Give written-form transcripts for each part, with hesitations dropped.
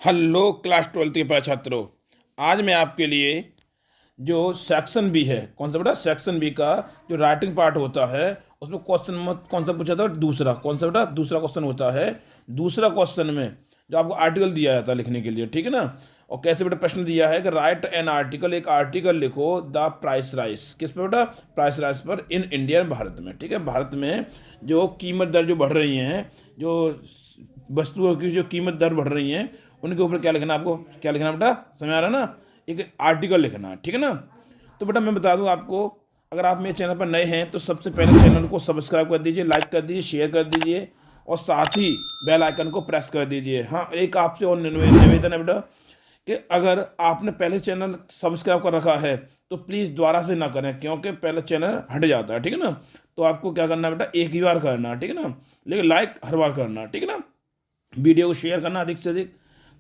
Hello class 12 के पास छात्रों। आज मैं आपके लिए जो सेक्शन बी है, कौन सा बेटा, सेक्शन बी का जो राइटिंग पार्ट होता है उसमें क्वेश्चन मत कौन सा पूछा था, दूसरा कौन सा बेटा, दूसरा क्वेश्चन होता है। दूसरा क्वेश्चन में जो आपको आर्टिकल दिया जाता है लिखने के लिए, ठीक है ना। और कैसे बेटा प्रश्न दिया है कि राइट एन आर्टिकल, एक आर्टिकल लिखो द प्राइस राइस, किस पे बेटा, प्राइस राइस पर इन इंडिया, भारत में, ठीक है। भारत में जो कीमत दर जो बढ़ रही हैं, जो वस्तुओं की जो कीमत दर बढ़ रही हैं, उनके ऊपर क्या लिखना है आपको, क्या लिखना है बेटा, समझ आ रहा है ना। एक आर्टिकल लिखना है, ठीक है ना। तो बेटा मैं बता दूं आपको, अगर आप मेरे चैनल पर नए हैं तो सबसे पहले चैनल को सब्सक्राइब कर दीजिए, लाइक कर दीजिए, शेयर कर दीजिए और साथ ही बेल आइकन को प्रेस कर दीजिए। हाँ, एक आपसे और निवेदन है बेटा कि अगर आपने पहले चैनल सब्सक्राइब कर रखा है तो प्लीज़ दोबारा से ना करें, क्योंकि पहले चैनल हट जाता है, ठीक है ना। तो आपको क्या करना है बेटा, एक ही बार करना है, ठीक है ना। लेकिन लाइक हर बार करना है, ठीक है ना। वीडियो को शेयर करना अधिक से अधिक।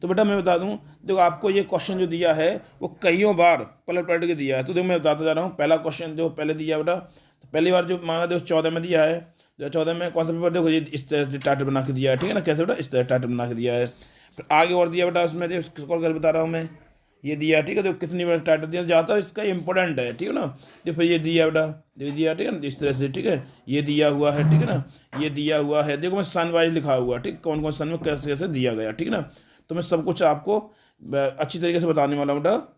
तो बेटा मैं बता दूं, देखो आपको ये क्वेश्चन जो दिया है वो कईयों बार पलट पलट के दिया है। तो देखो मैं बताता जा रहा हूँ, पहला क्वेश्चन जो पहले दिया बेटा, तो पहली बार जो मांगा देखो 14 में दिया है। 14 में कौन सा पेपर, देखो ये इस तरह से टाइटल बना के दिया है, ठीक है ना। कैसे बेटा, इस तरह टाइटल बना के दिया है। फिर आगे और दिया बेटा, उसमें देखो स्क्रॉल कर बता रहा हूँ मैं, ये दिया है, ठीक है। देखो कितनी बार टाइटल दिया, ज़्यादा इसका इंपॉर्टेंट है, ठीक है ना। देखो फिर ये दिया बेटा, दे दिया, ठीक है ना, इस तरह से, ठीक है। ये दिया हुआ है, ठीक है ना, ये दिया हुआ है। देखो मैं सन वाइज लिखा हुआ, ठीक, कौन कौन सन में कैसे कैसे दिया गया, ठीक है ना। तो मैं सब कुछ आपको अच्छी तरीके से बताने वाला हूँ बेटा,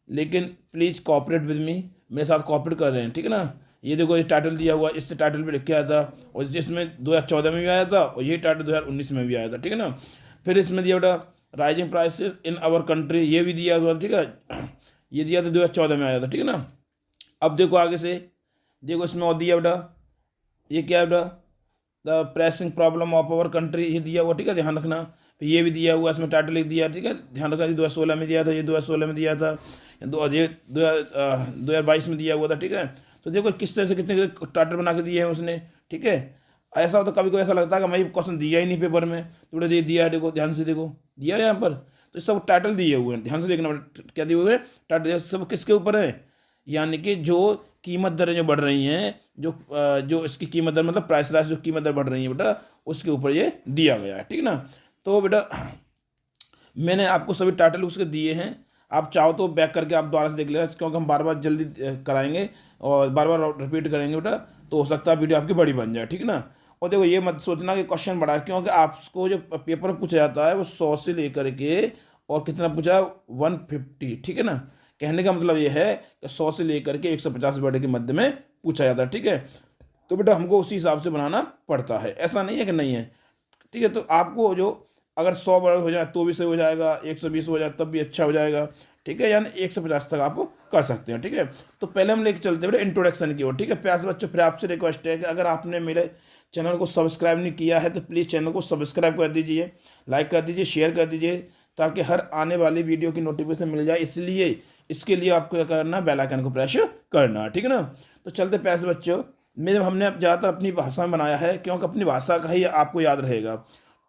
लेकिन प्लीज़ कॉपरेट विद मी, मेरे साथ कॉपरेट कर रहे हैं, ठीक है ना। ये देखो ये टाइटल दिया हुआ, इससे टाइटल भी लिख के आया था, और जिसमें 2014 में भी आया था और ये टाइटल 2019 में भी आया था, ठीक है ना। फिर इसमें दिया बेटा rising prices in our country, ये भी दिया हुआ, ठीक है। ये दिया था 2014 में आया था, ठीक है ना। अब देखो आगे से, देखो इसमें और दिया बेटा, ये क्या है बेटा, the pressing problem of our country, ये दिया हुआ, ठीक है, ध्यान रखना। फिर ये भी दिया हुआ, इसमें टाइटल लिख दिया, ठीक है, ध्यान रखना। ये 2016 में दिया था, ये 2016 में दिया था, ये 2022 में दिया हुआ था, ठीक है। तो देखो किस तरह से कितने टाइटल बना के दिए हैं उसने, ठीक है। ऐसा होता, कभी कभी ऐसा लगता है कि मैं क्वेश्चन दिया ही नहीं पेपर में, तो बेटा ये दिया है, देखो ध्यान से देखो, दिया है यहाँ पर। तो सब टाइटल दिए हुए हैं, ध्यान से देखना बेटा, क्या दिए हुए हैं टाइटल, सब किसके ऊपर है, यानी कि जो कीमत दरें जो बढ़ रही हैं, जो इसकी कीमत दर मतलब प्राइस राइस जो कीमत दर बढ़ रही है बेटा, उसके ऊपर ये दिया गया है, ठीक है ना। तो बेटा मैंने आपको सभी टाइटल उसके दिए हैं, आप चाहो तो बैक करके आप दोबारा से देख लेना, क्योंकि हम बार बार जल्दी कराएंगे और बार बार रिपीट करेंगे बेटा, तो हो सकता है वीडियो आपकी बड़ी बन जाए, ठीक है ना। और देखो ये मत सोचना कि क्वेश्चन बड़ा है, क्योंकि आपको जो पेपर में पूछा जाता है वो 100 से लेकर के और कितना पूछा, 150, ठीक है ना। कहने का मतलब ये है कि 100 से लेकर के 150 वर्ड के मध्य में पूछा जाता है, ठीक है। तो बेटा हमको उसी हिसाब से बनाना पड़ता है, ऐसा नहीं है कि नहीं है, ठीक है। तो आपको जो अगर 100 वर्ड हो जाए तो भी सही हो जाएगा, 120 हो जाए तब भी अच्छा हो जाएगा, ठीक है, यानी 150 तक आप कर सकते हैं, ठीक है। तो पहले हम लेके चलते हैं बेटा इंट्रोडक्शन की ओर, ठीक है। प्यारे बच्चों, फिर आपसे रिक्वेस्ट है कि अगर आपने मेरे चैनल को सब्सक्राइब नहीं किया है तो प्लीज़ चैनल को सब्सक्राइब कर दीजिए, लाइक कर दीजिए, शेयर कर दीजिए, ताकि हर आने वाली वीडियो की नोटिफिकेशन मिल जाए। इसलिए इसके लिए आपको क्या करना है, बेल आइकन को प्रेस करना है, ठीक है ना। तो चलते प्यारे बच्चों, मेरे हमने ज़्यादातर अपनी भाषा में बनाया है, क्योंकि अपनी भाषा का ही आपको याद रहेगा।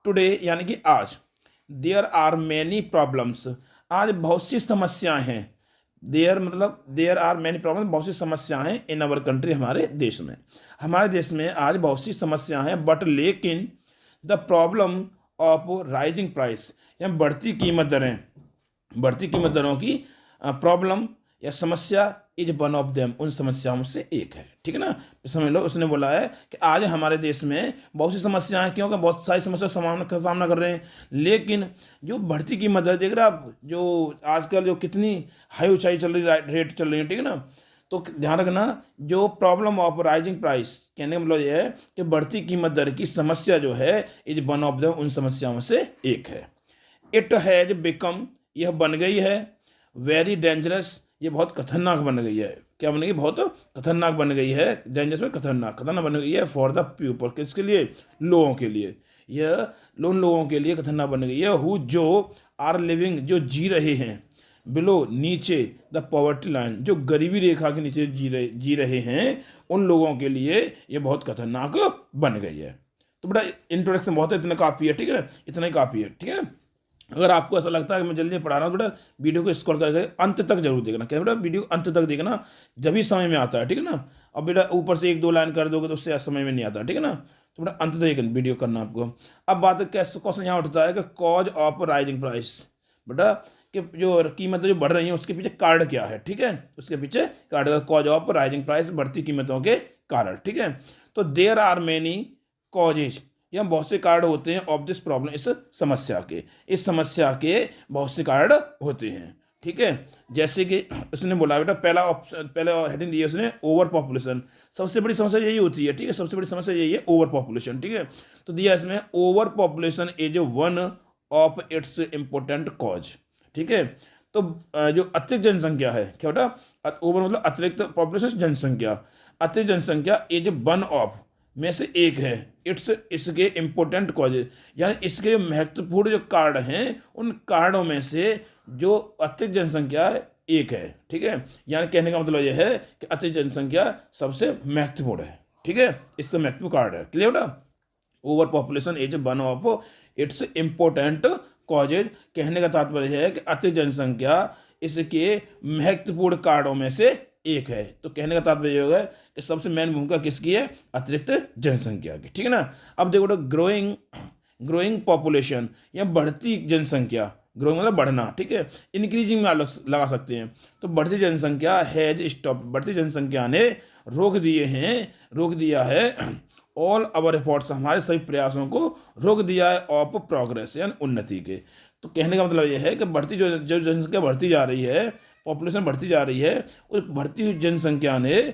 टुडे यानी कि आज, देयर आर मैनी प्रॉब्लम्स, आज बहुत सी समस्याएं हैं। देयर मतलब देयर आर मैनी प्रॉब्लम, बहुत सी समस्याएं हैं इन अवर कंट्री, हमारे देश में। हमारे देश में आज बहुत सी समस्याएं हैं, बट लेकिन the problem of rising price, या बढ़ती कीमत दरें, बढ़ती कीमत दरों की प्रॉब्लम या समस्या इज वन ऑफ देम, उन समस्याओं से एक है, ठीक है ना। समझ लो, उसने बोला है कि आज हमारे देश में बहुत सी समस्याएं हैं, क्योंकि बहुत सारी समस्या का सामना कर रहे हैं, लेकिन जो बढ़ती कीमत है, देख रहे आप, जो आजकल जो कितनी हाई ऊंचाई चल रही, रेट चल रही है, ठीक है ना। तो ध्यान रखना, जो प्रॉब्लम ऑफ राइजिंग प्राइस, कहने का मतलब यह है कि बढ़ती कीमत दर की समस्या जो है इज वन ऑफ देम, उन समस्याओं से एक है। इट हैज बिकम, यह बन गई है, वेरी डेंजरस, ये बहुत खतरनाक बन गई है। क्या बन गई, बहुत खतरनाक बन गई है, डेंजरस में खतरनाक, खतरनाक बन गई है फॉर द पीपल, किसके लिए, लोगों के लिए, यह उन लोगों के लिए खतरनाक बन गई है हु जो आर लिविंग, जो जी रहे हैं, बिलो नीचे, द पॉवर्टी लाइन, जो गरीबी रेखा के नीचे जी रहे हैं, उन लोगों के लिए ये बहुत खतरनाक बन गई है। तो बेटा इंट्रोडक्शन बहुत है, इतना काफ़ी है, ठीक है ना, इतना ही काफ़ी है, ठीक है। अगर आपको ऐसा लगता है कि मैं जल्दी पढ़ा रहा हूँ बेटा, वीडियो को स्क्रॉल करके अंत तक जरूर देखना, क्या बेटा, वीडियो अंत तक देखना, जब भी समझ में आता है, ठीक है ना। अब बेटा ऊपर से एक दो लाइन कर दोगे तो उससे समझ में नहीं आता, ठीक है ना। तो बेटा अंत तक ये वीडियो करना आपको। अब बात है कैसे क्वेश्चन यहाँ उठता है कि कॉज ऑफ राइजिंग प्राइस, बेटा कि जो कीमतें जो बढ़ रही हैं उसके पीछे कारण क्या है, ठीक है, उसके पीछे कारण, कॉज ऑफ राइजिंग प्राइस, बढ़ती कीमतों के कारण, ठीक है। तो देयर आर मेनी कॉजेज, यहाँ बहुत से कारण होते हैं ऑफ दिस प्रॉब्लम, इस समस्या के बहुत से कारण होते हैं, ठीक है। जैसे कि उसने बोला बेटा पहला हेडिंग दी है उसने ओवर पॉपुलेशन, सबसे बड़ी समस्या यही होती है, ठीक है, सबसे बड़ी समस्या यही है ओवर पॉपुलेशन, ठीक है। तो दिया इसमें over population is one of its important cause, ठीक है। तो जो अतिरिक्त जनसंख्या है, क्या बेटा, ओवर मतलब अतिरिक्त पॉपुलेशन, जनसंख्या, अतिरिक्त जनसंख्या इज वन ऑफ में से एक है, इट्स इसके इंपोर्टेंट कॉजेज, यानी इसके महत्वपूर्ण जो कारण हैं उन कारणों में से जो अतिरिक्त जनसंख्या एक है, ठीक है। यानी कहने का मतलब यह है कि अतिरिक्त जनसंख्या सबसे महत्वपूर्ण है, ठीक है, इसका महत्वपूर्ण कारण है, क्लियर बेटा। Over population is one of its important causes, कहने का तात्पर्य है कि अतिरिक्त जनसंख्या इसके महत्वपूर्ण कारणों में से एक है। तो कहने का तात्पर्य होगा कि सबसे मेन भूमिका किसकी है, अतिरिक्त जनसंख्या की, ठीक है ना। अब देखो तो ग्रोइंग पॉपुलेशन या बढ़ती जनसंख्या, ग्रोइंग मतलब बढ़ना, ठीक है, इंक्रीजिंग में लगा सकते हैं। तो बढ़ती जनसंख्या हैज स्टॉप, बढ़ती जनसंख्या ने रोक दिया है ऑल अवर एफर्ट्स, हमारे सभी प्रयासों को रोक दिया है, ऑफ प्रोग्रेस यानी उन्नति के। तो कहने का मतलब यह है कि बढ़ती जो जनसंख्या बढ़ती जा रही है, पॉपुलेशन बढ़ती जा रही है, उस बढ़ती हुई जनसंख्या ने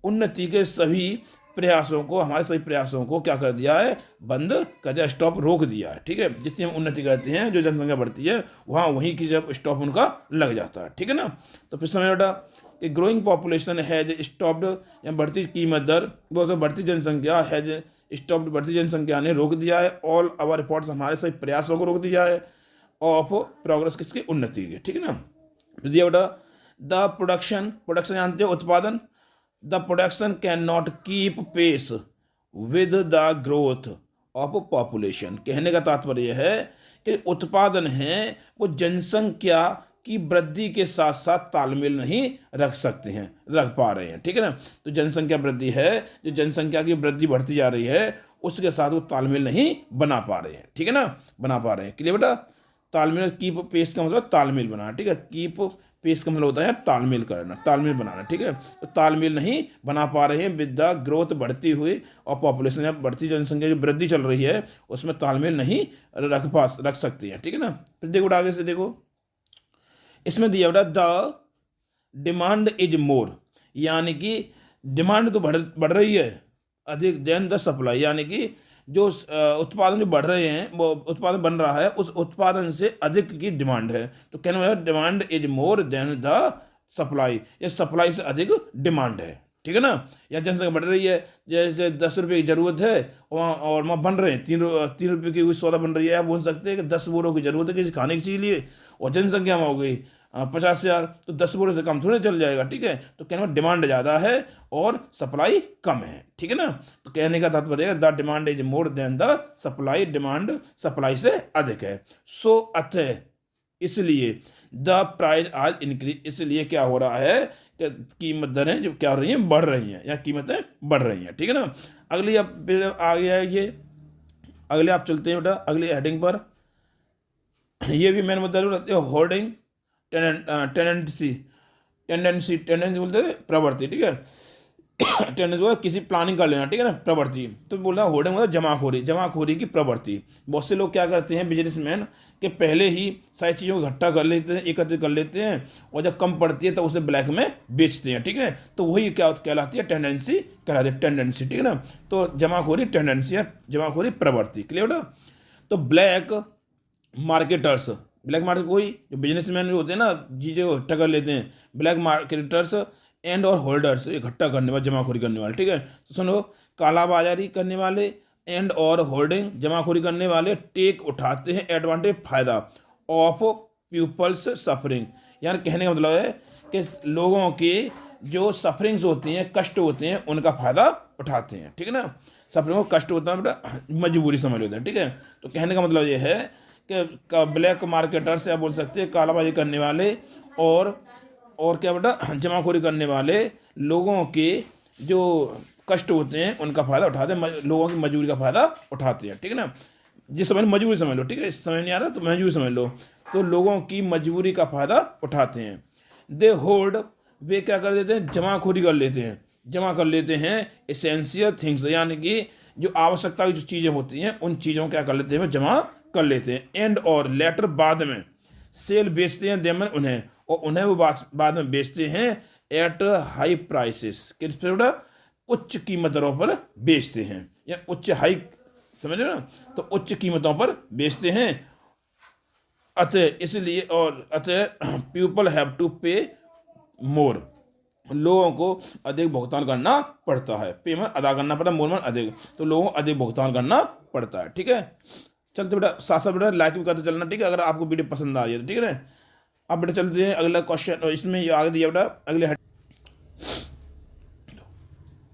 उन्नति के सभी प्रयासों को, हमारे सभी प्रयासों को क्या कर दिया है, बंद कर दिया, स्टॉप, रोक दिया है, ठीक है। जितनी हम उन्नति करते हैं, जो जनसंख्या बढ़ती है वहाँ वहीं की जब स्टॉप उनका लग जाता है, ठीक है ना। तो फिर समझ बेटा कि ग्रोइंग पॉपुलेशन हैज स्टॉप्ड, या बढ़ती कीमत दर, वो बढ़ती जनसंख्या हैज स्टॉप्ड, बढ़ती जनसंख्या ने रोक दिया है ऑल आवर एफर्ट्स, हमारे सभी प्रयासों को रोक दिया है, ऑफ प्रोग्रेस, किसकी, उन्नति के, ठीक है ना। दिया बेटा द प्रोडक्शन जानते हो, उत्पादन, the production can not keep pace with the growth of population, कहने का तात्पर्य है कि उत्पादन है वो जनसंख्या की वृद्धि के साथ साथ तालमेल नहीं रख पा रहे हैं, ठीक है ना। तो जनसंख्या वृद्धि है, जो जनसंख्या की वृद्धि बढ़ती जा रही है उसके साथ वो तालमेल नहीं बना पा रहे हैं, ठीक है ना, बना पा रहे हैं, क्लियर बेटा। तालमेल, कीप पेस का मतलब तालमेल बनाना, ठीक है, कीप पेस का मतलब होता है तालमेल करना, तालमेल बनाना, ठीक है। तो तालमेल नहीं बना पा रहे हैं विद द ग्रोथ, बढ़ती हुई, और पॉपुलेशन या बढ़ती जनसंख्या जो वृद्धि चल रही है उसमें तालमेल नहीं रख सकती है, ठीक है ना। फिर देखो आगे से देखो, इसमें दिया बेटा द डिमांड इज मोर, यानी कि डिमांड तो बढ़ रही है अधिक देन द सप्लाई, यानी कि जो उत्पादन जो बढ़ रहे हैं, वो उत्पादन बन रहा है, उस उत्पादन से अधिक की डिमांड है। तो कहने वाला demand is more than the supply, या सप्लाई से अधिक डिमांड है, ठीक है ना। या जनसंख्या बढ़ रही है, जैसे 10 रुपये की जरूरत है और वहाँ बन रहे हैं 3 रुपये की कोई सौदा बन रही है, आप बोल सकते हैं कि 10 बोरों की जरूरत है किसी खाने की चीज़ लिए, और जनसंख्या में हो गई 50,000, तो 10 बोरे से कम थोड़े चल जाएगा, ठीक है। तो कहने में डिमांड ज़्यादा है और सप्लाई कम है, ठीक है ना। तो कहने का तात्पर्य है the demand is more than the supply, demand supply से अधिक है। सो अतः इसलिए द प्राइस आज इंक्रीज, इसलिए क्या हो रहा है कि कीमत दरें जो क्या हो रही हैं, बढ़ रही हैं, या कीमतें बढ़ रही हैं, ठीक है ना। अगली अब फिर आगे है ये, अगले आप चलते हैं बेटा अगली हेडिंग पर, ये भी मैंने मुद्दा रहते हैं, होर्डिंग टेंडेंसी बोलते हैं प्रवृत्ति, ठीक है। टेंडेंसी बोला किसी प्लानिंग कर लेना, ठीक है ना, प्रवृत्ति। तो बोल रहा है होर्डिंग मतलब जमाखोरी की प्रवृत्ति। बहुत से लोग क्या करते हैं बिजनेसमैन, के पहले ही सारी चीज़ों को इकट्ठा कर लेते हैं, एकत्रित कर लेते हैं, और जब कम पड़ती है तो उसे ब्लैक में बेचते हैं, ठीक है। तो वही क्या कहलाती है, टेंडेंसी कहलाती है, टेंडेंसी, ठीक है ना। तो जमाखोरी टेंडेंसी है, जमाखोरी प्रवृत्ति, क्लियर बेटा। तो ब्लैक मार्केटर्स, ब्लैक मार्केट कोई जो बिजनेसमैन होते हैं ना, चीज़ें इकट्ठा कर लेते हैं, ब्लैक मार्केटर्स एंड और होल्डर्स, इकट्ठा करने वाले, जमाखोरी करने वाले, ठीक है। तो सुनो, कालाबाजारी करने वाले एंड और होल्डिंग, जमाखोरी करने वाले, टेक उठाते हैं एडवांटेज, फायदा, ऑफ पीपल्स सफरिंग, यानी कहने का मतलब है कि लोगों की जो सफरिंग्स होती हैं, कष्ट होते हैं, उनका फायदा उठाते हैं, ठीक है ना। सफरिंग को कष्ट होता है बेटा, मजबूरी समझ लेते हैं, ठीक है। तो कहने का मतलब ये है कि ब्लैक मार्केटर्स या बोल सकते हैं कालाबाजी करने वाले, और क्या बेटा, जमाखोरी करने वाले लोगों के जो कष्ट होते हैं उनका फायदा उठाते हैं, लोगों की मजबूरी का फायदा उठाते हैं, ठीक है ना। जिस समय मजबूरी समझ लो, ठीक है, इस समय नहीं आ रहा तो मजबूरी समझ लो, तो लोगों की मजबूरी का फायदा उठाते हैं। दे होल्ड, वे क्या कर देते हैं, जमाखोरी कर लेते हैं, जमा कर लेते हैं एसेंशियल थिंग्स, यानी कि जो आवश्यकता की जो चीज़ें होती हैं उन चीज़ों को क्या कर लेते हैं, वे जमा कर लेते हैं। एंड और लेटर, बाद में। सेल, बेचते हैं, देमन, उन्हें, और उन्हें वो बाद में बेचते हैं एट हाई प्राइसेस, किस पे बेटा, उच्च कीमत दरों पर बेचते हैं, या उच्च हाई, समझ रहे हो ना, तो उच्च कीमतों पर बेचते हैं। अतः इसलिए, और अतः पीपल हैव टू पे मोर, लोगों को अधिक भुगतान करना पड़ता है। पेमेंट अदा करना पड़ता है, मोर मन अधिक, तो लोगों को अधिक भुगतान करना पड़ता है, ठीक है। चलते बेटा साथ साथ बेटा लाइक भी करते चलना, ठीक है, अगर आपको वीडियो पसंद आ रही है तो, ठीक है। अब बेटा चलते हैं अगला क्वेश्चन, इसमें ये आगे दिया बेटा अगले,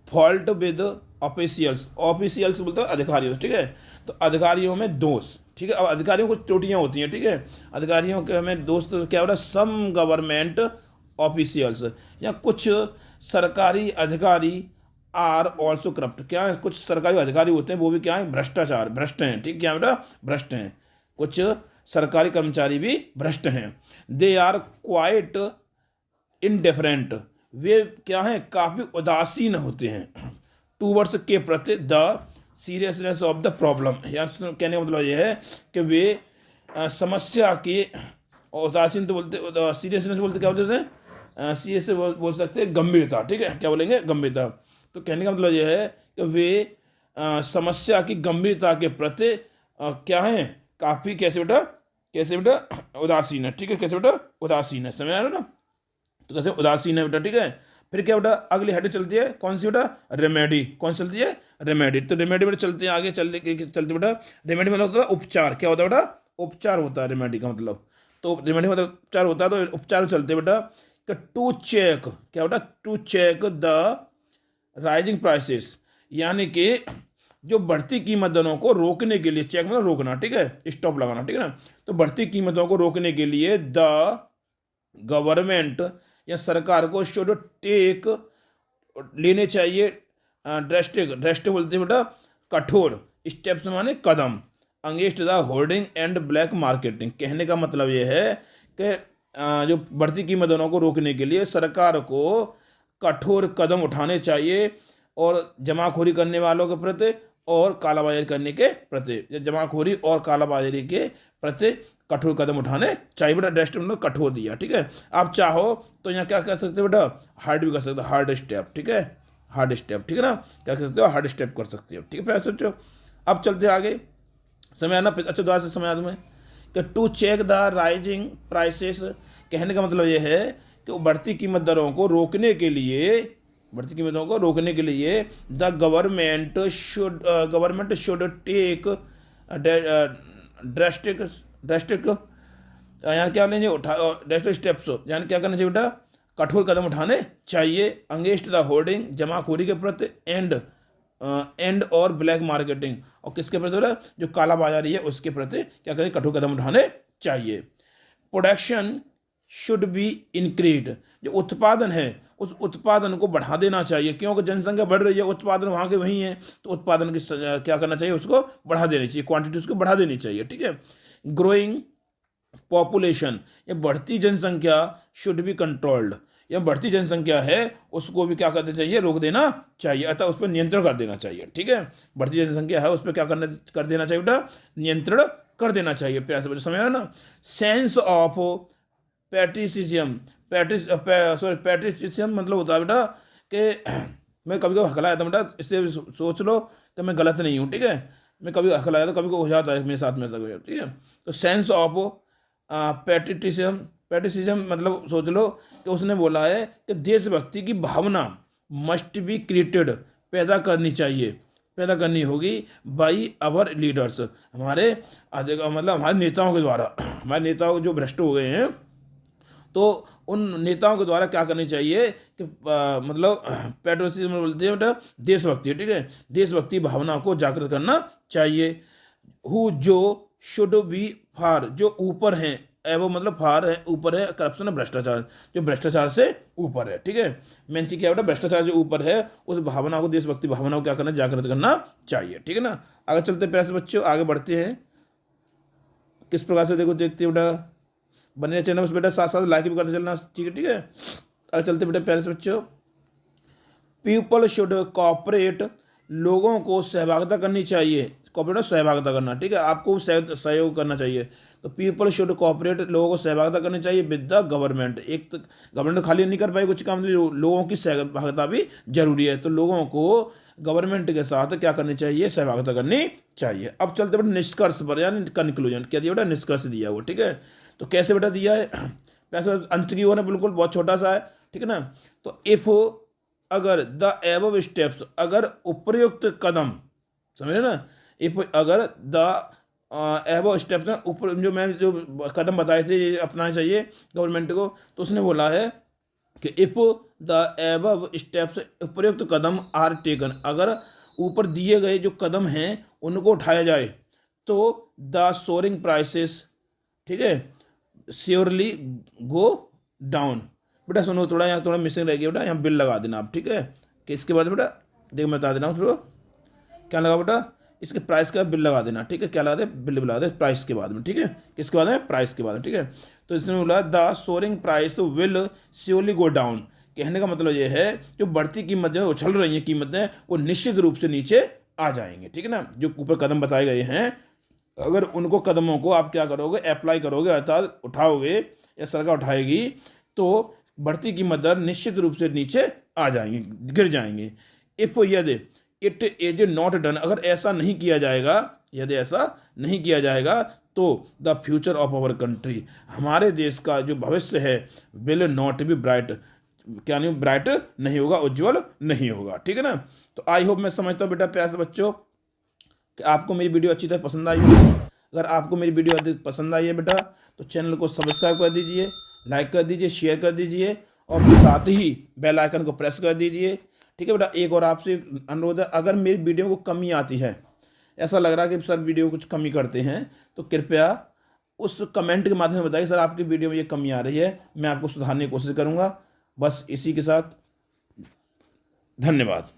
फॉल्ट विद ऑफिशियल्स, ऑफिशियल्स बोलते हैं अधिकारियों, ठीक है, तो अधिकारियों में दोष, ठीक है। अब अधिकारियों को त्रुटियां होती हैं, ठीक है, अधिकारियों के में दोष तो क्या होता है, सम गवर्नमेंट ऑफिशियल्स, या कुछ सरकारी अधिकारी आर ऑल्सो करप्ट, क्या है, कुछ सरकारी अधिकारी होते हैं वो भी क्या है, भ्रष्टाचार, भ्रष्ट हैं, ठीक, क्या बेटा, भ्रष्ट हैं, कुछ सरकारी कर्मचारी भी भ्रष्ट हैं। दे आर क्वाइट इनडिफरेंट, वे क्या हैं, काफ़ी उदासीन होते हैं, टूवर्ड्स, के प्रति, the seriousness of the problem, यार कहने का मतलब ये है कि वे समस्या की, उदासीन तो बोलते, सीरियसनेस बोलते क्या बोलते हैं, सीरियस से बोल सकते हैं गंभीरता, ठीक है, क्या बोलेंगे, गंभीरता। तो कहने का मतलब ये है कि वे समस्या की गंभीरता के प्रति क्या हैं, काफ़ी कैसे बेटा उदासीन है, ठीक है, कैसे बेटा उदासीन है, समझ आ रहा है ना, तो कैसे उदासीन है बेटा, ठीक है। फिर क्या बेटा अगली हेड चलती है, कौन सी बेटा, रेमेडी, कौन सी चलती है, रेमेडी, तो रेमेडी बेटा चलते हैं आगे, चलते बेटा, रेमेडी मतलब होता है उपचार, क्या होता है बेटा, उपचार होता है रेमेडी का मतलब, तो रेमेडी मतलब उपचार होता है, तो उपचार चलते बेटा, टू चेक, क्या बेटा, to check the rising prices, यानी कि जो बढ़ती कीमत दरों को रोकने के लिए, चेक मतलब रोकना, ठीक है, स्टॉप लगाना, ठीक है ना, तो बढ़ती कीमतों को रोकने के लिए द गवर्नमेंट, या सरकार को शुड टेक, लेने चाहिए, ड्रेस्टिक बोलते हैं बेटा कठोर, स्टेप्स माने कदम, against the hoarding and black marketing, कहने का मतलब ये है कि जो बढ़ती कीमत दरों को रोकने के लिए सरकार को कठोर कदम उठाने चाहिए, और जमाखोरी करने वालों के प्रति और कालाबाजारी करने के प्रति, या जमाखोरी और कालाबाजारी के प्रति कठोर कदम उठाने चाहिए बेटा, ड्रेस्टिक मतलब कठोर दिया, ठीक है। आप चाहो तो यहाँ क्या कर सकते हो बेटा, हार्ड भी कर सकते हो, हार्ड स्टेप, ठीक है, हार्ड स्टेप, ठीक है ना, क्या कर सकते हो, हार्ड स्टेप कर सकते हो, ठीक है, प्रयास सकते हो। अब चलते आगे, समय आना अच्छा दोबारा से समय में, कि to check the rising prices, कहने का मतलब ये है कि बढ़ती कीमत दरों को रोकने के लिए, बढ़ती कीमतों को रोकने के लिए the government should take drastic, यहाँ क्या लेंगे, ड्रेस्टिक स्टेप्स, यानी क्या करना चाहिए बेटा, कठोर कदम उठाने चाहिए, अगेंस्ट द होर्डिंग, जमाखोरी के प्रति, एंड और ब्लैक मार्केटिंग, और किसके प्रति बेटा, जो काला बाजारी है उसके प्रति क्या करें, कठोर कदम उठाने चाहिए। प्रोडक्शन शुड बी इंक्रीज, जो उत्पादन है उस उत्पादन को बढ़ा देना चाहिए, क्योंकि जनसंख्या बढ़ रही है, उत्पादन वहाँ के वहीं है, तो उत्पादन की क्या करना चाहिए, उसको बढ़ा देनी चाहिए, क्वांटिटी उसको बढ़ा देनी चाहिए, ठीक है। ग्रोइंग पॉपुलेशन, ये बढ़ती जनसंख्या शुड बी कंट्रोल्ड, या बढ़ती जनसंख्या है उसको भी क्या कर देना चाहिए, रोक देना चाहिए, अतः उस पर नियंत्रण कर देना चाहिए, ठीक है, बढ़ती जनसंख्या है उस पर क्या कर देना चाहिए बेटा, नियंत्रण कर देना चाहिए, प्यार से समझ रहे ना। सेंस ऑफ पैट्रिसिज्म, पैट्रिसिज्म मतलब होता है बेटा कि मैं कभी कभी हकलाया था बेटा, इससे सोच लो कि मैं गलत नहीं हूँ, ठीक है, मैं कभी हकलाया तो कभी को हो जाता है मेरे साथ में ऐसा, ठीक है। तो सेंस ऑफ पैट्रिसिज्म मतलब सोच लो कि उसने बोला है कि देशभक्ति की भावना मस्ट बी क्रिएटेड, पैदा करनी होगी बाई अवर लीडर्स, हमारे मतलब हमारे नेताओं के द्वारा, हमारे नेताओं जो भ्रष्ट हो गए हैं, तो उन नेताओं के द्वारा क्या करनी चाहिए कि मतलब पैट्रियोटिज्म बोलते हैं बेटा देशभक्ति, ठीक है, देशभक्ति भावना को जागृत करना चाहिए। हु जो शुड बी फार, जो ऊपर हैं, एबो मतलब फार है, ऊपर है, करप्शन है भ्रष्टाचार, जो भ्रष्टाचार से ऊपर है। ठीक है, मेन चीज क्या है बेटा, भ्रष्टाचार जो ऊपर है उस भावना को, देशभक्ति भावना को क्या करना, जागृत करना चाहिए। ठीक है ना, आगे चलते प्यारे से बच्चों, आगे बढ़ते हैं। किस प्रकार से देखो देखते बेटा, बने चैनल बस बेटा, साथ साथ लाइक भी करते चलना। ठीक है, ठीक है, आगे चलते बेटा प्यारे से बच्चों। पीपल शुड कॉपरेट, लोगों को सहभागिता करनी चाहिए, कॉपरेट सहभागिता करना। ठीक है, आपको सहयोग करना चाहिए। तो पीपल शुड कॉपरेट, लोगों को सहभागिता करनी चाहिए विद द गवर्नमेंट। एक तो गवर्नमेंट खाली नहीं कर पाए कुछ काम, लोगों की सहभागिता भी जरूरी है। तो लोगों को गवर्नमेंट के साथ क्या करनी चाहिए, सहभागिता करनी चाहिए। अब चलते बेटा निष्कर्ष पर, यानी कंक्लूजन क्या दिया बेटा, निष्कर्ष दिया हुआ। ठीक है, तो कैसे बेटा दिया है, पैसे अंत की ओर है, बिल्कुल बहुत छोटा सा है। ठीक है ना, तो इफ, अगर द एबव स्टेप्स, अगर उपर्युक्त कदम, समझ रहे ना, इफ अगर द एबव स्टेप्स, ऊपर जो मैं जो कदम बताए थे ये अपनाना चाहिए गवर्नमेंट को, तो उसने बोला है कि इफ द एबव स्टेप्स, उपर्युक्त कदम आर टेकन, अगर ऊपर दिए गए जो कदम हैं उनको उठाया जाए, तो द सोरिंग प्राइसेस, ठीक है, श्योरली गो डाउन। बेटा सुनो, थोड़ा यहाँ थोड़ा मिसिंग रह गया बेटा, यहाँ बिल लगा देना आप। ठीक है, कि इसके बाद बेटा देखो मैं बता दे रहा हूँ, थोड़ा क्या लगा बेटा, इसके प्राइस के बाद बिल लगा देना। ठीक है, क्या लगा दे, बिल लगा दे प्राइस के बाद में। ठीक है, किसके बाद में, प्राइस के बाद में। ठीक है, तो इसमें बोला the soaring price will surely go down, कहने का मतलब ये है जो बढ़ती कीमतें उछल रही हैं, कीमतें वो निश्चित रूप से नीचे आ जाएंगे। ठीक है ना, जो ऊपर कदम बताए गए हैं, अगर उनको कदमों को आप क्या करोगे, अप्लाई करोगे, अर्थात उठाओगे या सरकार उठाएगी, तो बढ़ती कीमत दर निश्चित रूप से नीचे आ जाएंगी, गिर जाएंगे। इफ यदि इट इज नॉट डन, अगर ऐसा नहीं किया जाएगा, यदि ऐसा नहीं किया जाएगा, तो the future of our country, हमारे देश का जो भविष्य है, विल नॉट बी ब्राइट, क्या नहीं, ब्राइट नहीं होगा, उज्जवल नहीं होगा। ठीक है ना, तो आई होप, मैं समझता हूँ बेटा प्यारे से बच्चों कि आपको मेरी वीडियो अच्छी तरह पसंद आई होगी। अगर आपको मेरी वीडियो अधिक पसंद आई है बेटा, तो चैनल को सब्सक्राइब कर दीजिए, लाइक कर दीजिए, शेयर कर दीजिए, और साथ ही बेल आइकन को प्रेस कर दीजिए। ठीक है बेटा, एक और आपसे अनुरोध है, अगर मेरी वीडियो को कमी आती है, ऐसा लग रहा है कि सर वीडियो कुछ कमी करते हैं, तो कृपया उस कमेंट के माध्यम से बताइए सर आपकी वीडियो में ये कमी आ रही है, मैं आपको सुधारने की कोशिश करूँगा। बस इसी के साथ धन्यवाद।